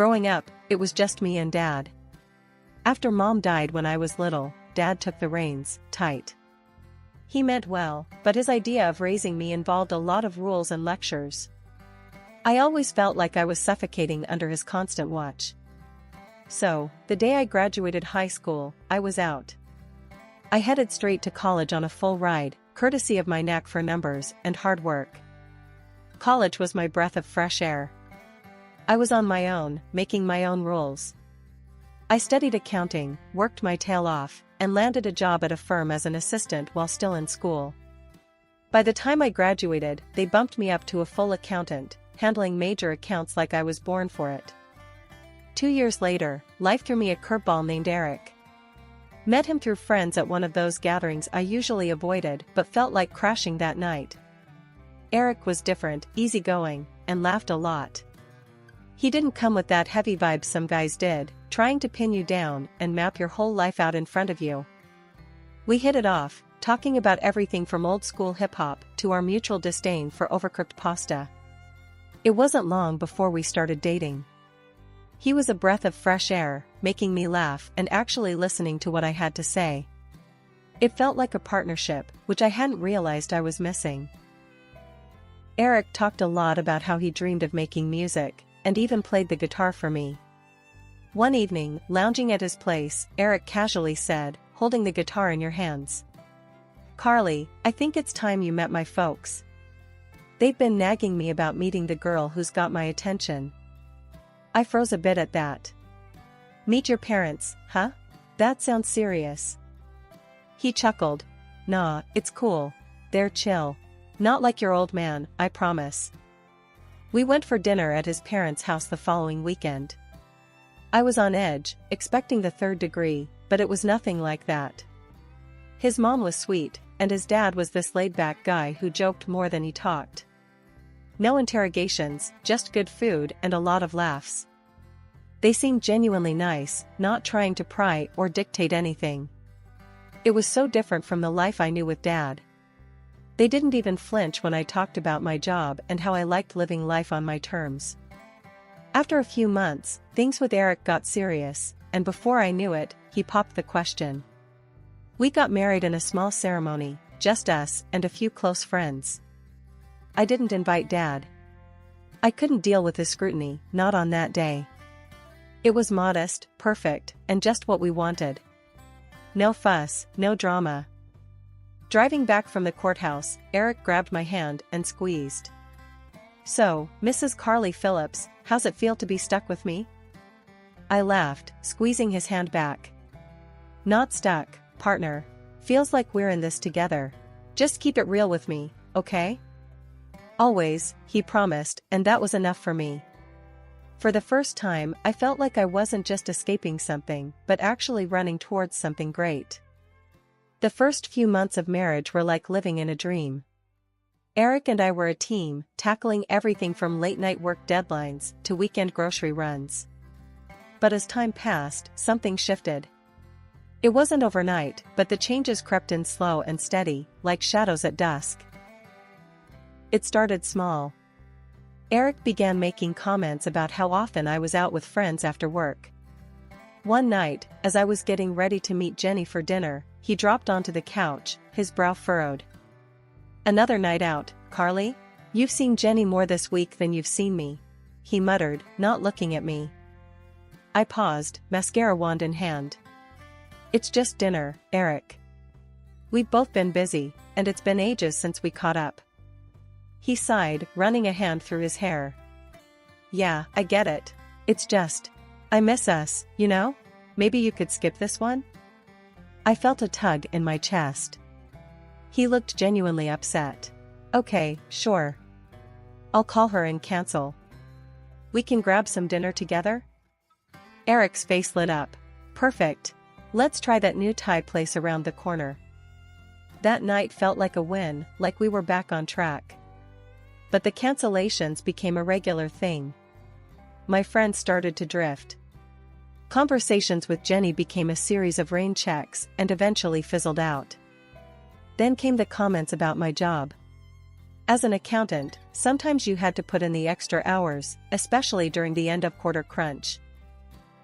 Growing up, it was just me and Dad. After Mom died when I was little, Dad took the reins, tight. He meant well, but his idea of raising me involved a lot of rules and lectures. I always felt like I was suffocating under his constant watch. So, the day I graduated high school, I was out. I headed straight to college on a full ride, courtesy of my knack for numbers and hard work. College was my breath of fresh air. I was on my own, making my own rules. I studied accounting, worked my tail off, and landed a job at a firm as an assistant while still in school. By the time I graduated, they bumped me up to a full accountant, handling major accounts like I was born for it. 2 years later, life threw me a curveball named Eric. Met him through friends at one of those gatherings I usually avoided but felt like crashing that night. Eric was different, easygoing, and laughed a lot. He didn't come with that heavy vibe some guys did, trying to pin you down and map your whole life out in front of you. We hit it off, talking about everything from old-school hip-hop to our mutual disdain for overcooked pasta. It wasn't long before we started dating. He was a breath of fresh air, making me laugh and actually listening to what I had to say. It felt like a partnership, which I hadn't realized I was missing. Eric talked a lot about how he dreamed of making music, and even played the guitar for me. One evening, lounging at his place, Eric casually said, holding the guitar in your hands, "Carly, I think it's time you met my folks. They've been nagging me about meeting the girl who's got my attention." I froze a bit at that. "Meet your parents, huh? That sounds serious." He chuckled. "Nah, it's cool. They're chill. Not like your old man, I promise." We went for dinner at his parents' house the following weekend. I was on edge, expecting the third degree, but it was nothing like that. His mom was sweet, and his dad was this laid-back guy who joked more than he talked. No interrogations, just good food and a lot of laughs. They seemed genuinely nice, not trying to pry or dictate anything. It was so different from the life I knew with Dad. They didn't even flinch when I talked about my job and how I liked living life on my terms. After a few months, things with Eric got serious, and before I knew it, he popped the question. We got married in a small ceremony, just us and a few close friends. I didn't invite Dad. I couldn't deal with his scrutiny, not on that day. It was modest, perfect, and just what we wanted. No fuss, no drama. Driving back from the courthouse, Eric grabbed my hand and squeezed. "So, Mrs. Carly Phillips, how's it feel to be stuck with me?" I laughed, squeezing his hand back. "Not stuck, partner. Feels like we're in this together. Just keep it real with me, okay?" "Always," he promised, and that was enough for me. For the first time, I felt like I wasn't just escaping something, but actually running towards something great. The first few months of marriage were like living in a dream. Eric and I were a team, tackling everything from late-night work deadlines to weekend grocery runs. But as time passed, something shifted. It wasn't overnight, but the changes crept in slow and steady, like shadows at dusk. It started small. Eric began making comments about how often I was out with friends after work. One night, as I was getting ready to meet Jenny for dinner, he dropped onto the couch, his brow furrowed. "Another night out, Carly? You've seen Jenny more this week than you've seen me," he muttered, not looking at me. I paused, mascara wand in hand. "It's just dinner, Eric. We've both been busy, and it's been ages since we caught up." He sighed, running a hand through his hair. "Yeah, I get it. It's just, I miss us, you know? Maybe you could skip this one?" I felt a tug in my chest. He looked genuinely upset. "Okay, sure. I'll call her and cancel. We can grab some dinner together?" Eric's face lit up. "Perfect. Let's try that new Thai place around the corner." That night felt like a win, like we were back on track. But the cancellations became a regular thing. My friends started to drift. Conversations with Jenny became a series of rain checks and eventually fizzled out. Then came the comments about my job. As an accountant, sometimes you had to put in the extra hours, especially during the end-of-quarter crunch.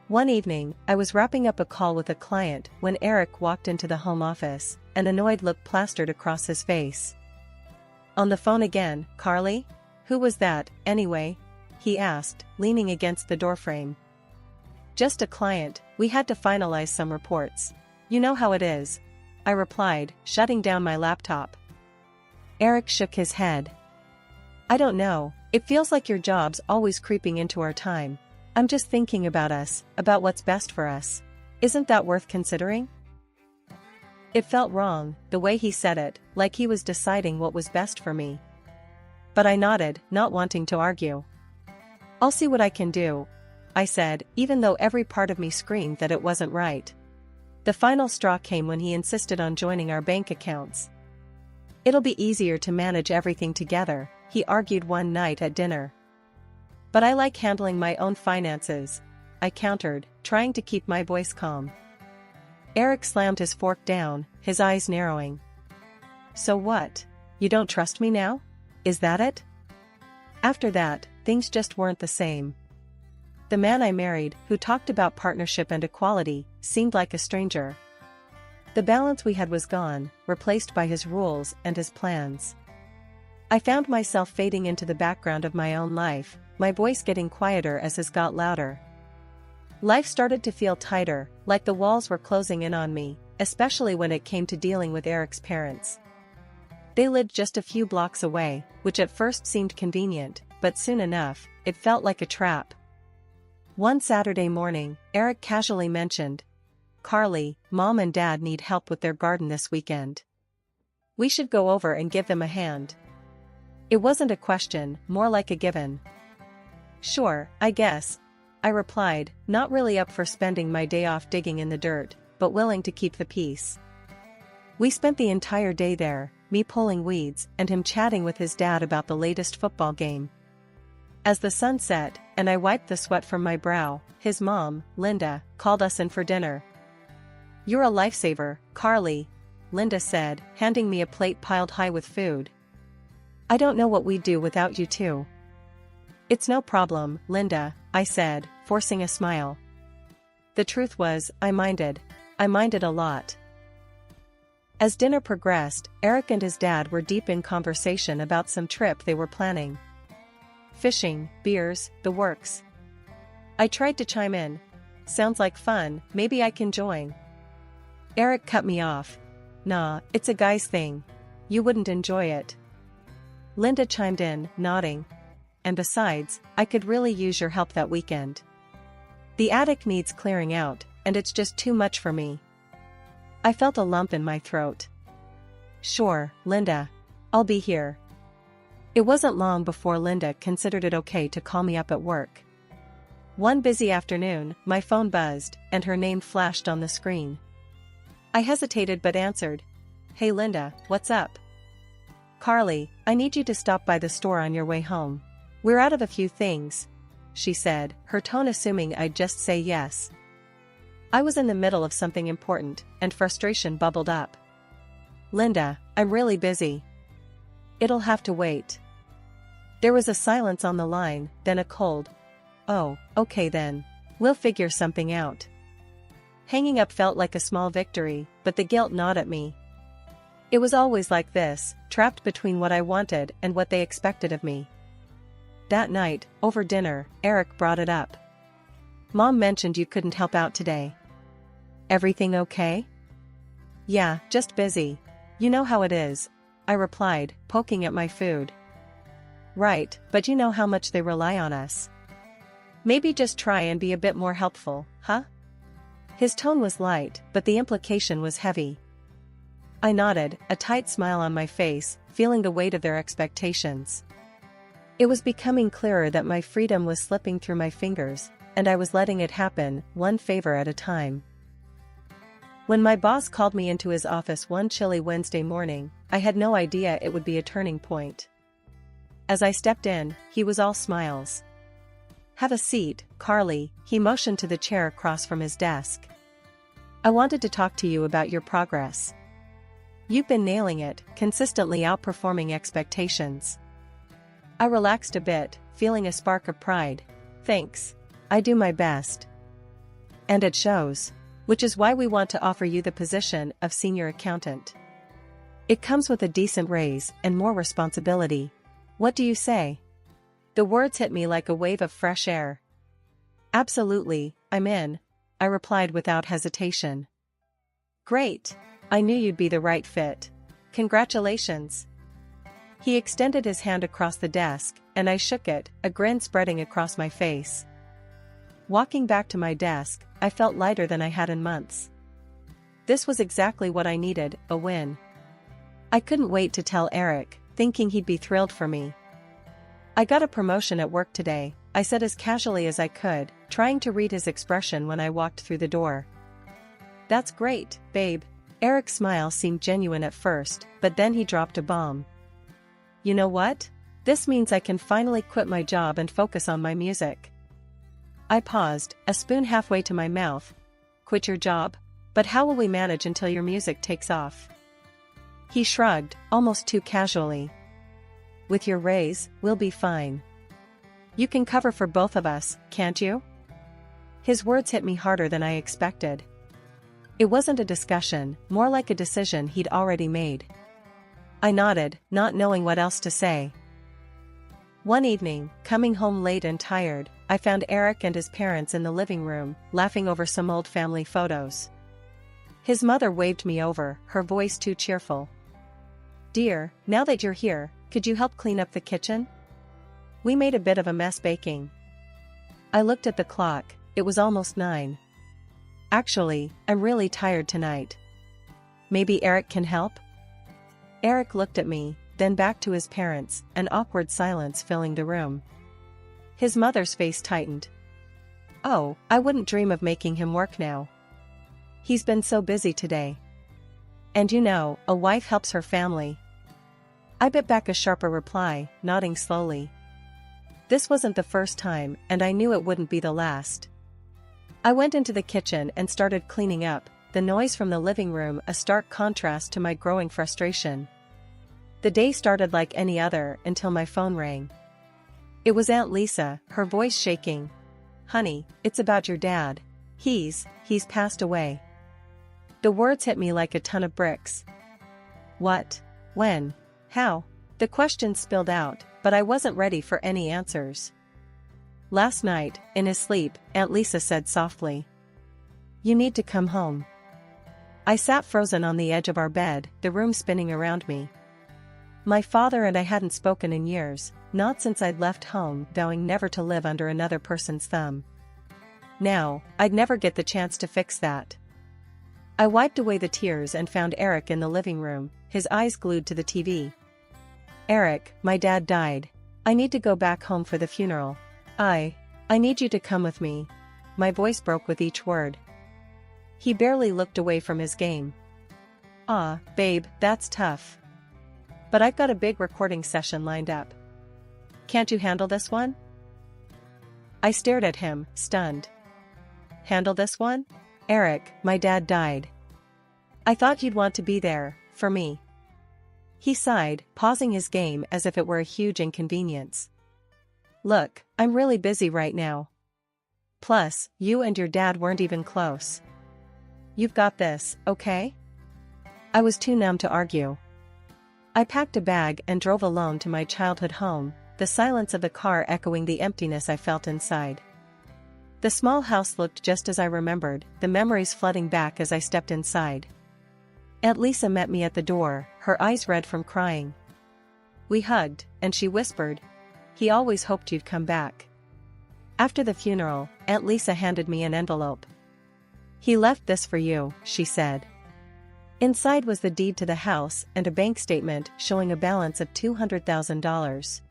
One evening, I was wrapping up a call with a client when Eric walked into the home office, an annoyed look plastered across his face. "On the phone again, Carly? Who was that, anyway?" he asked, leaning against the doorframe. "Just a client, we had to finalize some reports. You know how it is," I replied, shutting down my laptop. Eric shook his head. "I don't know, it feels like your job's always creeping into our time. I'm just thinking about us, about what's best for us. Isn't that worth considering?" It felt wrong, the way he said it, like he was deciding what was best for me. But I nodded, not wanting to argue. "I'll see what I can do," I said, even though every part of me screamed that it wasn't right. The final straw came when he insisted on joining our bank accounts. "It'll be easier to manage everything together," he argued one night at dinner. "But I like handling my own finances," I countered, trying to keep my voice calm. Eric slammed his fork down, his eyes narrowing. "So what? You don't trust me now? Is that it?" After that, things just weren't the same. The man I married, who talked about partnership and equality, seemed like a stranger. The balance we had was gone, replaced by his rules and his plans. I found myself fading into the background of my own life, my voice getting quieter as his got louder. Life started to feel tighter, like the walls were closing in on me, especially when it came to dealing with Eric's parents. They lived just a few blocks away, which at first seemed convenient, but soon enough, it felt like a trap. One Saturday morning, Eric casually mentioned, "Carly, Mom and Dad need help with their garden this weekend. We should go over and give them a hand." It wasn't a question, more like a given. "Sure, I guess," I replied, not really up for spending my day off digging in the dirt, but willing to keep the peace. We spent the entire day there, me pulling weeds and him chatting with his dad about the latest football game. As the sun set, and I wiped the sweat from my brow, his mom, Linda, called us in for dinner. "You're a lifesaver, Carly," Linda said, handing me a plate piled high with food. "I don't know what we'd do without you two." "It's no problem, Linda," I said, forcing a smile. The truth was, I minded a lot. As dinner progressed, Eric and his dad were deep in conversation about some trip they were planning. Fishing, beers, the works. I tried to chime in. "Sounds like fun, maybe I can join." Eric cut me off. "Nah, it's a guy's thing. You wouldn't enjoy it." Linda chimed in, nodding. "And besides, I could really use your help that weekend. The attic needs clearing out, and it's just too much for me." I felt a lump in my throat. "Sure, Linda. I'll be here." It wasn't long before Linda considered it okay to call me up at work. One busy afternoon, my phone buzzed, and her name flashed on the screen. I hesitated but answered. "Hey Linda, what's up?" "Carly, I need you to stop by the store on your way home. We're out of a few things," she said, her tone assuming I'd just say yes. I was in the middle of something important, and frustration bubbled up. "Linda, I'm really busy." "It'll have to wait." There was a silence on the line, then a cold, "Oh, okay then. We'll figure something out." Hanging up felt like a small victory, but the guilt gnawed at me. It was always like this, trapped between what I wanted and what they expected of me. That night, over dinner, Eric brought it up. "Mom mentioned you couldn't help out today. Everything okay?" "Yeah, just busy. You know how it is," I replied, poking at my food. "Right, but you know how much they rely on us. Maybe just try and be a bit more helpful, huh?" His tone was light, but the implication was heavy. I nodded, a tight smile on my face, feeling the weight of their expectations. It was becoming clearer that my freedom was slipping through my fingers, and I was letting it happen, one favor at a time. When my boss called me into his office one chilly Wednesday morning, I had no idea it would be a turning point. As I stepped in, he was all smiles. "Have a seat, Carly," he motioned to the chair across from his desk. "I wanted to talk to you about your progress." You've been nailing it, consistently outperforming expectations. I relaxed a bit, feeling a spark of pride. Thanks. I do my best. And it shows. Which is why we want to offer you the position of senior accountant. It comes with a decent raise and more responsibility. What do you say? The words hit me like a wave of fresh air. Absolutely, I'm in, I replied without hesitation. Great. I knew you'd be the right fit. Congratulations. He extended his hand across the desk, and I shook it, a grin spreading across my face. Walking back to my desk, I felt lighter than I had in months. This was exactly what I needed, a win. I couldn't wait to tell Eric, thinking he'd be thrilled for me. I got a promotion at work today, I said as casually as I could, trying to read his expression when I walked through the door. That's great, babe. Eric's smile seemed genuine at first, but then he dropped a bomb. You know what? This means I can finally quit my job and focus on my music. I paused, a spoon halfway to my mouth. Quit your job? But how will we manage until your music takes off? He shrugged, almost too casually. With your raise, we'll be fine. You can cover for both of us, can't you? His words hit me harder than I expected. It wasn't a discussion, more like a decision he'd already made. I nodded, not knowing what else to say. One evening, coming home late and tired, I found Eric and his parents in the living room, laughing over some old family photos. His mother waved me over, her voice too cheerful. Dear, now that you're here, could you help clean up the kitchen? We made a bit of a mess baking. I looked at the clock, it was almost 9. Actually, I'm really tired tonight. Maybe Eric can help? Eric looked at me, then back to his parents, an awkward silence filling the room. His mother's face tightened. Oh, I wouldn't dream of making him work now. He's been so busy today. And you know, a wife helps her family. I bit back a sharper reply, nodding slowly. This wasn't the first time, and I knew it wouldn't be the last. I went into the kitchen and started cleaning up, the noise from the living room a stark contrast to my growing frustration. The day started like any other until my phone rang. It was Aunt Lisa, her voice shaking. Honey, it's about your dad. He's passed away. The words hit me like a ton of bricks. What? When? How? The questions spilled out, but I wasn't ready for any answers. Last night, in his sleep, Aunt Lisa said softly. You need to come home. I sat frozen on the edge of our bed, the room spinning around me. My father and I hadn't spoken in years, not since I'd left home, vowing never to live under another person's thumb. Now, I'd never get the chance to fix that. I wiped away the tears and found Eric in the living room, his eyes glued to the TV. Eric, my dad died. I need to go back home for the funeral. I need you to come with me. My voice broke with each word. He barely looked away from his game. Babe, that's tough. But I've got a big recording session lined up. Can't you handle this one? I stared at him, stunned. Handle this one? Eric, my dad died. I thought you'd want to be there, for me. He sighed, pausing his game as if it were a huge inconvenience. Look, I'm really busy right now. Plus, you and your dad weren't even close. You've got this, okay? I was too numb to argue. I packed a bag and drove alone to my childhood home, the silence of the car echoing the emptiness I felt inside. The small house looked just as I remembered, the memories flooding back as I stepped inside. Aunt Lisa met me at the door, her eyes red from crying. We hugged, and she whispered, "He always hoped you'd come back." After the funeral, Aunt Lisa handed me an envelope. "He left this for you," she said. Inside was the deed to the house and a bank statement showing a balance of $200,000.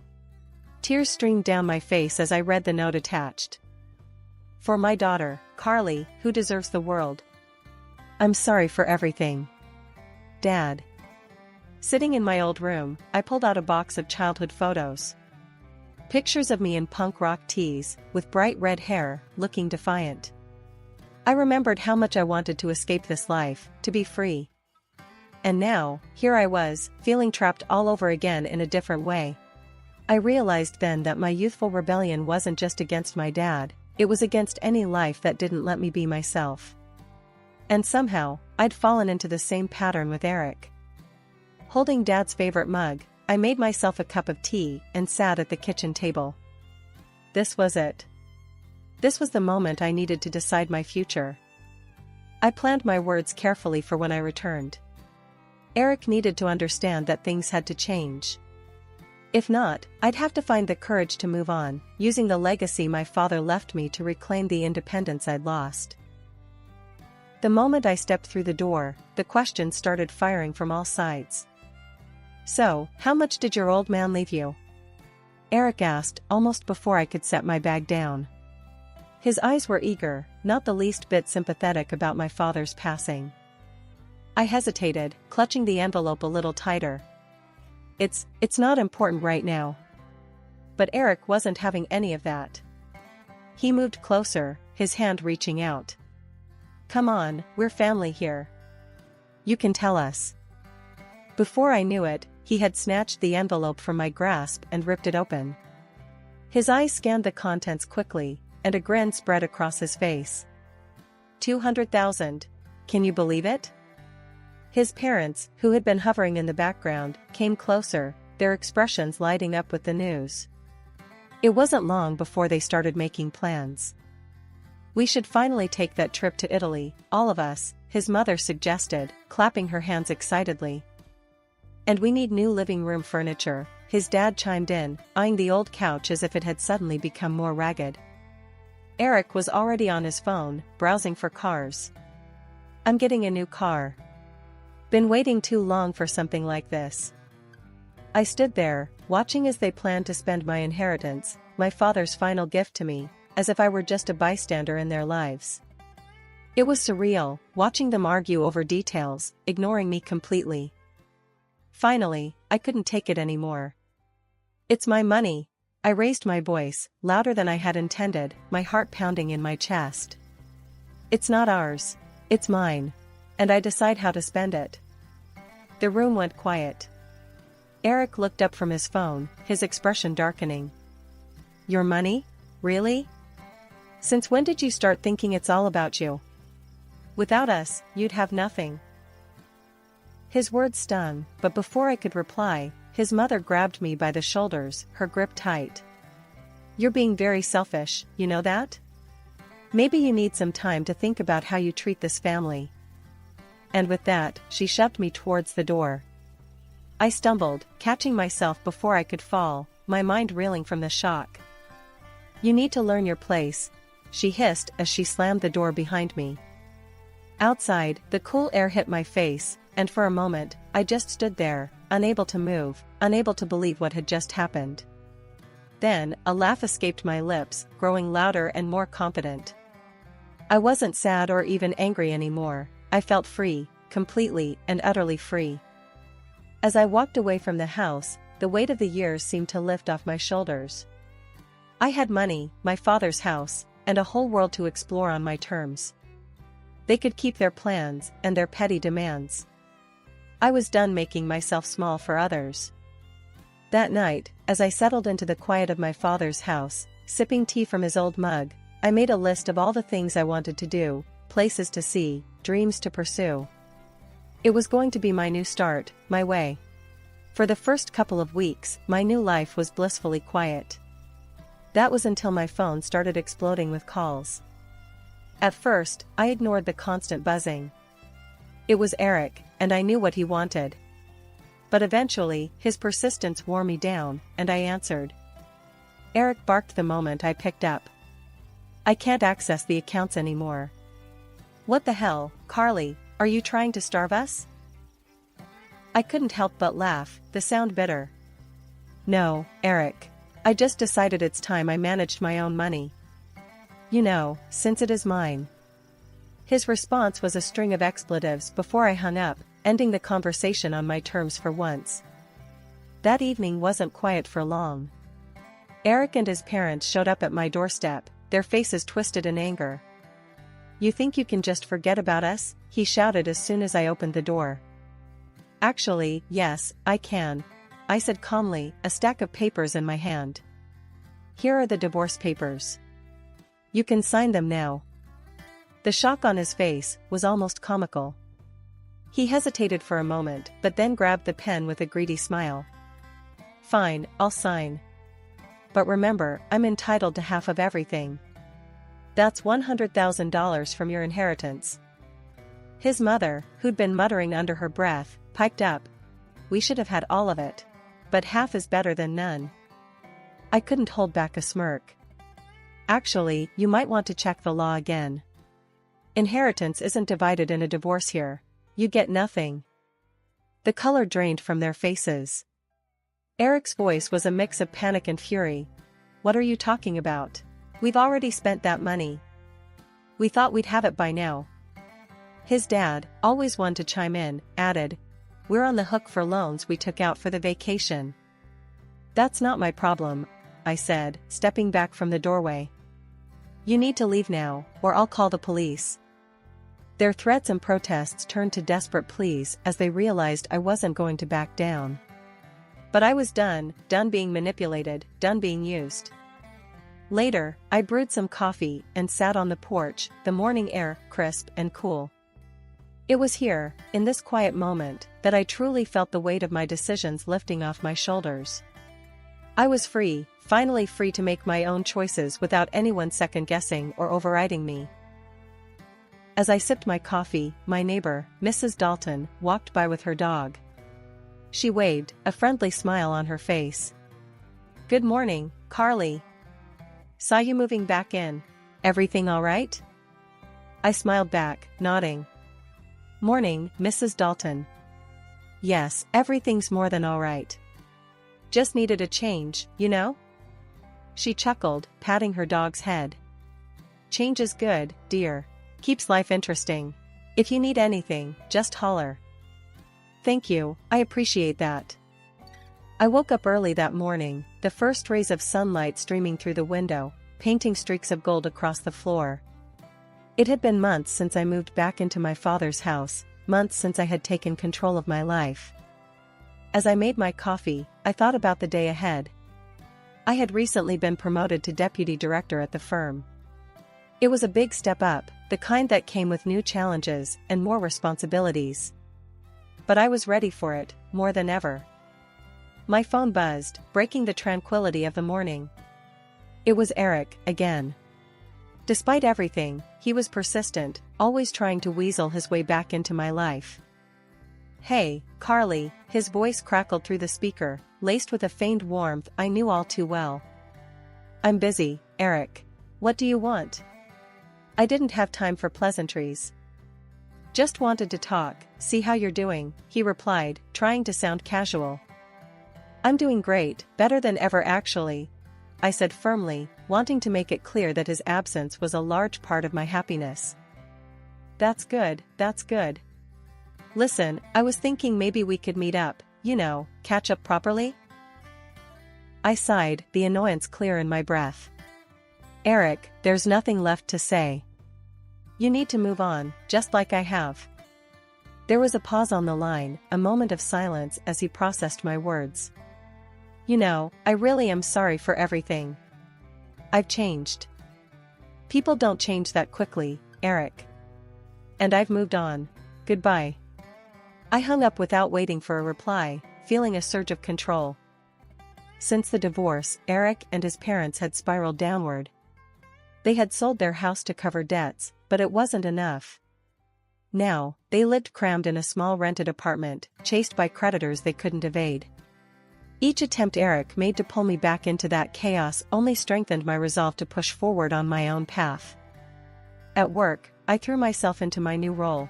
Tears streamed down my face as I read the note attached. For my daughter, Carly, who deserves the world. I'm sorry for everything. Dad. Sitting in my old room, I pulled out a box of childhood photos. Pictures of me in punk rock tees, with bright red hair, looking defiant. I remembered how much I wanted to escape this life, to be free. And now, here I was, feeling trapped all over again in a different way. I realized then that my youthful rebellion wasn't just against my dad, it was against any life that didn't let me be myself. And somehow, I'd fallen into the same pattern with Eric. Holding Dad's favorite mug, I made myself a cup of tea and sat at the kitchen table. This was it. This was the moment I needed to decide my future. I planned my words carefully for when I returned. Eric needed to understand that things had to change. If not, I'd have to find the courage to move on, using the legacy my father left me to reclaim the independence I'd lost. The moment I stepped through the door, the questions started firing from all sides. "So, how much did your old man leave you?" Eric asked, almost before I could set my bag down. His eyes were eager, not the least bit sympathetic about my father's passing. I hesitated, clutching the envelope a little tighter. It's not important right now." But Eric wasn't having any of that. He moved closer, his hand reaching out. "Come on, we're family here. You can tell us." Before I knew it, he had snatched the envelope from my grasp and ripped it open. His eyes scanned the contents quickly, and a grin spread across his face. 200,000. Can you believe it? His parents, who had been hovering in the background, came closer, their expressions lighting up with the news. It wasn't long before they started making plans. "We should finally take that trip to Italy, all of us," his mother suggested, clapping her hands excitedly. "And we need new living room furniture," his dad chimed in, eyeing the old couch as if it had suddenly become more ragged. Eric was already on his phone, browsing for cars. "I'm getting a new car. Been waiting too long for something like this." I stood there, watching as they planned to spend my inheritance, my father's final gift to me, as if I were just a bystander in their lives. It was surreal, watching them argue over details, ignoring me completely. Finally, I couldn't take it anymore. "It's my money." I raised my voice, louder than I had intended, my heart pounding in my chest. "It's not ours. It's mine. And I decide how to spend it." The room went quiet. Eric looked up from his phone, his expression darkening. "Your money? Really? Since when did you start thinking it's all about you? Without us, you'd have nothing." His words stung, but before I could reply, his mother grabbed me by the shoulders, her grip tight. "You're being very selfish, you know that? Maybe you need some time to think about how you treat this family." And with that, she shoved me towards the door. I stumbled, catching myself before I could fall, my mind reeling from the shock. "You need to learn your place," she hissed as she slammed the door behind me. Outside, the cool air hit my face, and for a moment, I just stood there, unable to move, unable to believe what had just happened. Then, a laugh escaped my lips, growing louder and more confident. I wasn't sad or even angry anymore. I felt free, completely and utterly free. As I walked away from the house, the weight of the years seemed to lift off my shoulders. I had money, my father's house, and a whole world to explore on my terms. They could keep their plans and their petty demands. I was done making myself small for others. That night, as I settled into the quiet of my father's house, sipping tea from his old mug, I made a list of all the things I wanted to do, places to see, dreams to pursue. It was going to be my new start, my way. For the first couple of weeks, my new life was blissfully quiet. That was until my phone started exploding with calls. At first, I ignored the constant buzzing. It was Eric, and I knew what he wanted. But eventually, his persistence wore me down, and I answered. Eric barked the moment I picked up. "I can't access the accounts anymore." "What the hell, Carly, are you trying to starve us?" I couldn't help but laugh, the sound bitter. "No, Eric. I just decided it's time I managed my own money. You know, since it is mine." His response was a string of expletives before I hung up, ending the conversation on my terms for once. That evening wasn't quiet for long. Eric and his parents showed up at my doorstep, their faces twisted in anger. "You think you can just forget about us?" he shouted as soon as I opened the door. Actually, yes, I can, I said calmly, a stack of papers in my hand. Here are the divorce papers. You can sign them now. The shock on his face was almost comical. He hesitated for a moment but then grabbed the pen with a greedy smile. Fine, I'll sign. But remember, I'm entitled to half of everything. That's $100,000 from your inheritance. His mother, who'd been muttering under her breath, piped up. We should have had all of it. But half is better than none. I couldn't hold back a smirk. Actually, you might want to check the law again. Inheritance isn't divided in a divorce here. You get nothing. The color drained from their faces. Eric's voice was a mix of panic and fury. What are you talking about? We've already spent that money. We thought we'd have it by now. His dad, always one to chime in, added, we're on the hook for loans we took out for the vacation. That's not my problem, I said, stepping back from the doorway. You need to leave now, or I'll call the police. Their threats and protests turned to desperate pleas as they realized I wasn't going to back down. But I was done being manipulated, done being used. Later, I brewed some coffee and sat on the porch, the morning air crisp and cool. It was here, in this quiet moment, that I truly felt the weight of my decisions lifting off my shoulders. I was free, finally free to make my own choices without anyone second-guessing or overriding me. As I sipped my coffee, my neighbor, Mrs. Dalton, walked by with her dog. She waved, a friendly smile on her face. Good morning, Carly. Saw you moving back in. Everything all right? I smiled back, nodding. Morning, Mrs. Dalton. Yes, everything's more than all right. Just needed a change, you know? She chuckled, patting her dog's head. Change is good, dear. Keeps life interesting. If you need anything, just holler. Thank you, I appreciate that. I woke up early that morning, the first rays of sunlight streaming through the window, painting streaks of gold across the floor. It had been months since I moved back into my father's house, months since I had taken control of my life. As I made my coffee, I thought about the day ahead. I had recently been promoted to deputy director at the firm. It was a big step up, the kind that came with new challenges and more responsibilities. But I was ready for it, more than ever. My phone buzzed, breaking the tranquility of the morning. It was Eric, again. Despite everything, he was persistent, always trying to weasel his way back into my life. Hey, Carly, his voice crackled through the speaker, laced with a feigned warmth I knew all too well. I'm busy, Eric. What do you want? I didn't have time for pleasantries. Just wanted to talk, see how you're doing, he replied, trying to sound casual. I'm doing great, better than ever actually, I said firmly, wanting to make it clear that his absence was a large part of my happiness. That's good, that's good. Listen, I was thinking maybe we could meet up, you know, catch up properly? I sighed, the annoyance clear in my breath. Eric, there's nothing left to say. You need to move on, just like I have. There was a pause on the line, a moment of silence as he processed my words. You know, I really am sorry for everything. I've changed. People don't change that quickly, Eric. And I've moved on. Goodbye. I hung up without waiting for a reply, feeling a surge of control. Since the divorce, Eric and his parents had spiraled downward. They had sold their house to cover debts, but it wasn't enough. Now, they lived crammed in a small rented apartment, chased by creditors they couldn't evade. Each attempt Eric made to pull me back into that chaos only strengthened my resolve to push forward on my own path. At work, I threw myself into my new role.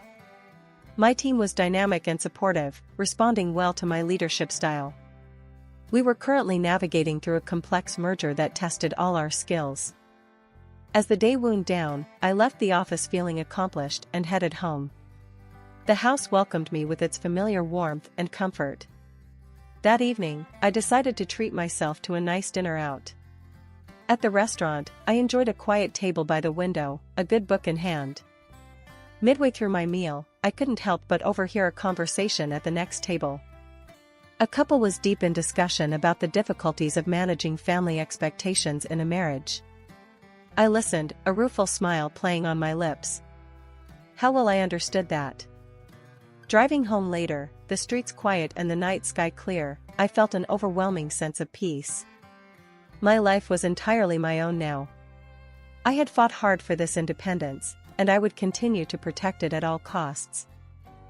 My team was dynamic and supportive, responding well to my leadership style. We were currently navigating through a complex merger that tested all our skills. As the day wound down, I left the office feeling accomplished and headed home. The house welcomed me with its familiar warmth and comfort. That evening, I decided to treat myself to a nice dinner out. At the restaurant, I enjoyed a quiet table by the window, a good book in hand. Midway through my meal, I couldn't help but overhear a conversation at the next table. A couple was deep in discussion about the difficulties of managing family expectations in a marriage. I listened, a rueful smile playing on my lips. How well I understood that. Driving home later, the streets quiet and the night sky clear, I felt an overwhelming sense of peace. My life was entirely my own now. I had fought hard for this independence, and I would continue to protect it at all costs.